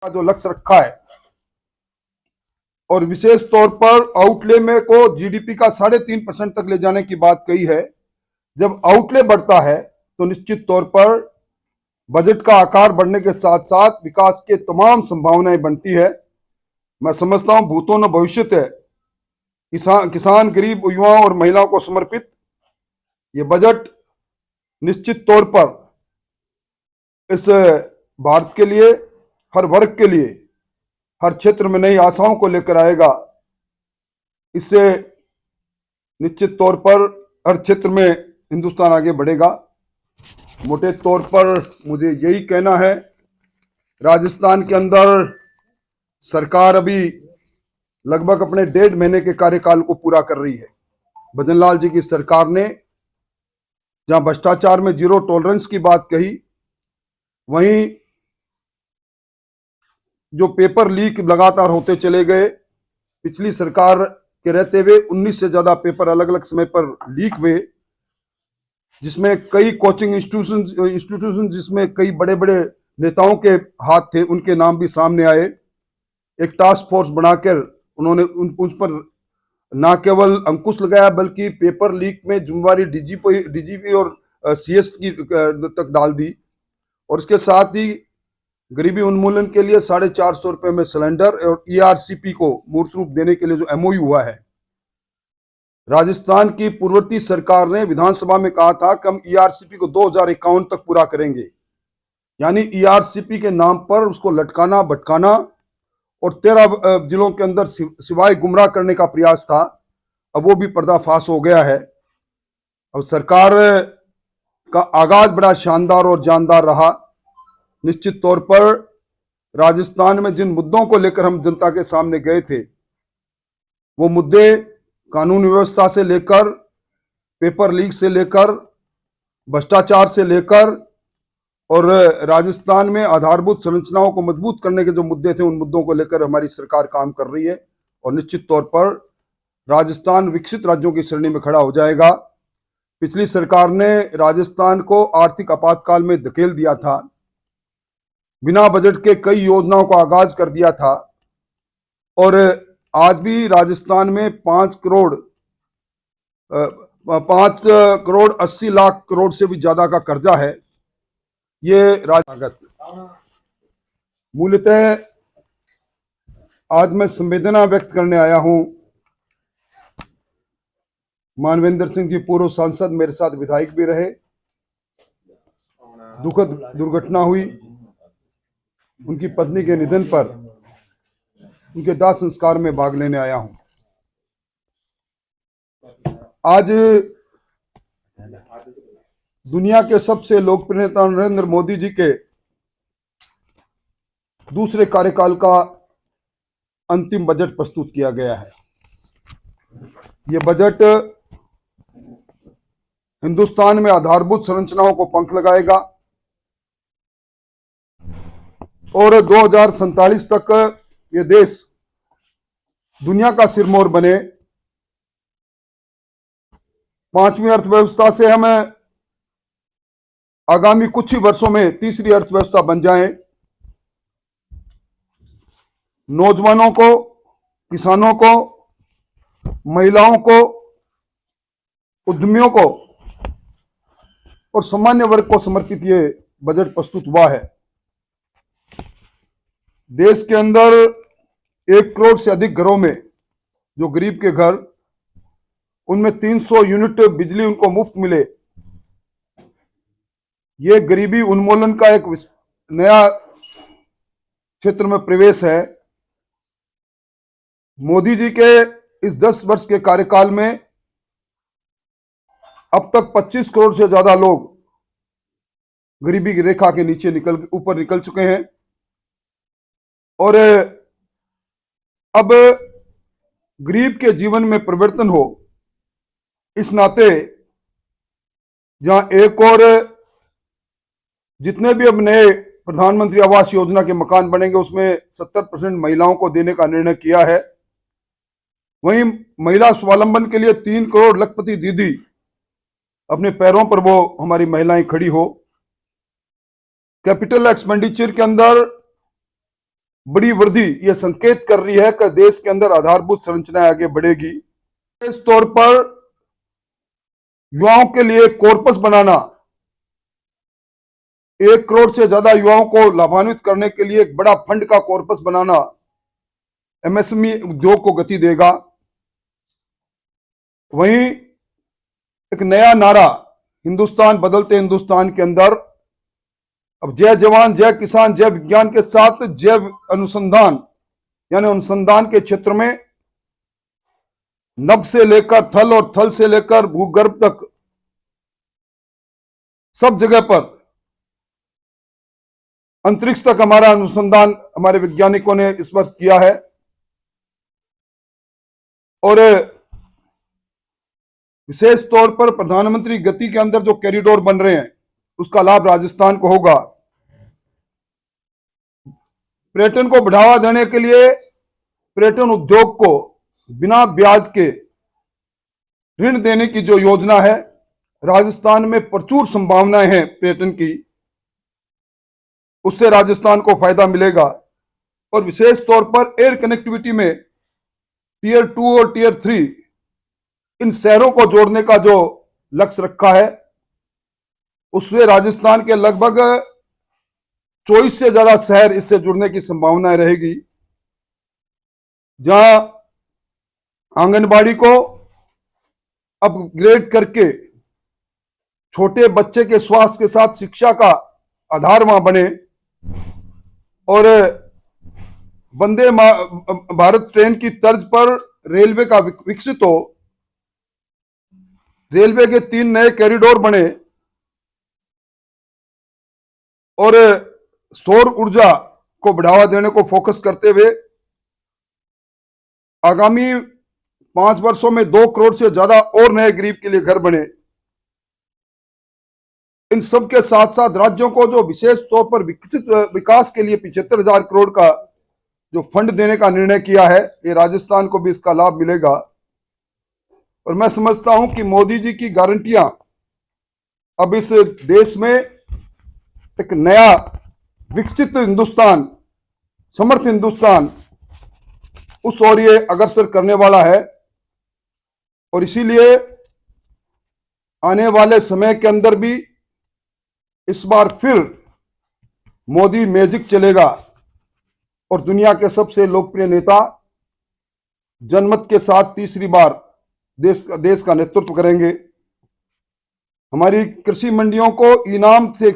का जो लक्ष्य रखा है और विशेष तौर पर आउटले में को जीडीपी का 3.5% तक ले जाने की बात कही है। जब आउटले बढ़ता है तो निश्चित तौर पर बजट का आकार बढ़ने के साथ साथ विकास के तमाम संभावनाएं बनती है। मैं समझता हूं भूतो न भविष्यत है, किसान गरीब युवाओं और महिलाओं को समर्पित ये बजट निश्चित तौर पर इस भारत के लिए, हर वर्ग के लिए, हर क्षेत्र में नई आशाओं को लेकर आएगा। इससे निश्चित तौर पर हर क्षेत्र में हिंदुस्तान आगे बढ़ेगा। मोटे तौर पर मुझे यही कहना है, राजस्थान के अंदर सरकार अभी लगभग अपने 1.5 महीने के कार्यकाल को पूरा कर रही है। भजनलाल जी की सरकार ने जहां भ्रष्टाचार में जीरो टॉलरेंस की बात कही, वहीं जो पेपर लीक लगातार होते चले गए, पिछली सरकार के रहते हुए 19 से ज्यादा पेपर अलग अलग समय पर लीक हुए, जिसमें कई कोचिंग इंस्टीट्यूशन जिसमें कई बड़े बड़े नेताओं के हाथ थे, उनके नाम भी सामने आए। एक टास्क फोर्स बनाकर उन्होंने उन पर न केवल अंकुश लगाया बल्कि पेपर लीक में जिम्मेवारी डीजीपी और सीएस की तक डाल दी। और इसके साथ ही गरीबी उन्मूलन के लिए 450 रुपए में सिलेंडर और ईआरसीपी को मूर्त रूप देने के लिए जो एमओयू हुआ है, राजस्थान की पूर्ववर्ती सरकार ने विधानसभा में कहा था कि हम ईआरसीपी को 2051 तक पूरा करेंगे। यानी ईआरसीपी के नाम पर उसको लटकाना भटकाना और 13 जिलों के अंदर सिवाय गुमराह करने का प्रयास था। अब वो भी पर्दाफाश हो गया है। अब सरकार का आगाज बड़ा शानदार और जानदार रहा। निश्चित तौर पर राजस्थान में जिन मुद्दों को लेकर हम जनता के सामने गए थे, वो मुद्दे कानून व्यवस्था से लेकर, पेपर लीक से लेकर, भ्रष्टाचार से लेकर और राजस्थान में आधारभूत संरचनाओं को मजबूत करने के जो मुद्दे थे, उन मुद्दों को लेकर हमारी सरकार काम कर रही है। और निश्चित तौर पर राजस्थान विकसित राज्यों की श्रेणी में खड़ा हो जाएगा। पिछली सरकार ने राजस्थान को आर्थिक आपातकाल में धकेल दिया था, बिना बजट के कई योजनाओं का आगाज कर दिया था और आज भी राजस्थान में 5 करोड़ 80 लाख करोड़ से भी ज्यादा का कर्जा है। ये राजनीतिक मूलतः आज मैं संवेदना व्यक्त करने आया हूं। मानवेंद्र सिंह जी पूर्व सांसद, मेरे साथ विधायक भी रहे। दुखद दुर्घटना हुई, उनकी पत्नी के निधन पर उनके दाह संस्कार में भाग लेने आया हूं। आज दुनिया के सबसे लोकप्रिय नेता नरेंद्र मोदी जी के दूसरे कार्यकाल का अंतिम बजट प्रस्तुत किया गया है। यह बजट हिंदुस्तान में आधारभूत संरचनाओं को पंख लगाएगा और 2047 तक ये देश दुनिया का सिरमौर बने। 5वीं अर्थव्यवस्था से हम आगामी कुछ ही वर्षों में तीसरी अर्थव्यवस्था बन जाएं। नौजवानों को, किसानों को, महिलाओं को, उद्यमियों को और सामान्य वर्ग को समर्पित ये बजट प्रस्तुत हुआ है। देश के अंदर 1 करोड़ से अधिक घरों में, जो गरीब के घर, उनमें 300 यूनिट बिजली उनको मुफ्त मिले। ये गरीबी उन्मूलन का एक नया क्षेत्र में प्रवेश है। मोदी जी के इस 10 वर्ष के कार्यकाल में अब तक 25 करोड़ से ज्यादा लोग गरीबी की रेखा के नीचे ऊपर निकल चुके हैं और अब गरीब के जीवन में परिवर्तन हो, इस नाते जहां एक और जितने भी अब नए प्रधानमंत्री आवास योजना के मकान बनेंगे उसमें 70% महिलाओं को देने का निर्णय किया है, वहीं महिला स्वावलंबन के लिए 3 करोड़ लखपति दीदी अपने पैरों पर वो हमारी महिलाएं खड़ी हो। कैपिटल एक्सपेंडिचर के अंदर बड़ी वृद्धि यह संकेत कर रही है कि देश के अंदर आधारभूत संरचनाएं आगे बढ़ेगी। इस तौर पर युवाओं के लिए कॉर्पस बनाना, 1 करोड़ से ज्यादा युवाओं को लाभान्वित करने के लिए एक बड़ा फंड का कॉर्पस बनाना एमएसएमई उद्योग को गति देगा। वहीं एक नया नारा हिंदुस्तान बदलते हिंदुस्तान के अंदर अब जय जवान जय किसान जय विज्ञान के साथ जैव अनुसंधान, यानी अनुसंधान के क्षेत्र में नभ से लेकर थल और थल से लेकर भूगर्भ तक सब जगह पर अंतरिक्ष तक हमारा अनुसंधान हमारे वैज्ञानिकों ने इस वर्ष किया है। और विशेष तौर पर प्रधानमंत्री गति के अंदर जो कॉरिडोर बन रहे हैं उसका लाभ राजस्थान को होगा। पर्यटन को बढ़ावा देने के लिए पर्यटन उद्योग को बिना ब्याज के ऋण देने की जो योजना है, राजस्थान में प्रचुर संभावनाएं हैं पर्यटन की, उससे राजस्थान को फायदा मिलेगा। और विशेष तौर पर एयर कनेक्टिविटी में टियर 2 और टियर 3 इन शहरों को जोड़ने का जो लक्ष्य रखा है, उससे राजस्थान के लगभग 24 से ज्यादा शहर इससे जुड़ने की संभावनाएं रहेगी। जहां आंगनबाड़ी को अपग्रेड करके छोटे बच्चे के स्वास्थ्य के साथ शिक्षा का आधार वहां बने, और वंदे भारत ट्रेन की तर्ज पर रेलवे का विकसित हो, रेलवे के 3 नए कॉरिडोर बने, और सौर ऊर्जा को बढ़ावा देने को फोकस करते हुए आगामी 5 वर्षों में 2 करोड़ से ज्यादा और नए गरीब के लिए घर बने। इन सब के साथ साथ राज्यों को जो विशेष तौर पर विकसित विकास के लिए 75,000 करोड़ का जो फंड देने का निर्णय किया है, ये राजस्थान को भी इसका लाभ मिलेगा। और मैं समझता हूं कि मोदी जी की गारंटियां अब इस देश में एक नया विकसित हिंदुस्तान, समर्थ हिंदुस्तान, उस ओर ये अग्रसर करने वाला है। और इसीलिए आने वाले समय के अंदर भी इस बार फिर मोदी मैजिक चलेगा और दुनिया के सबसे लोकप्रिय नेता जनमत के साथ तीसरी बार देश का नेतृत्व करेंगे। हमारी कृषि मंडियों को इनाम से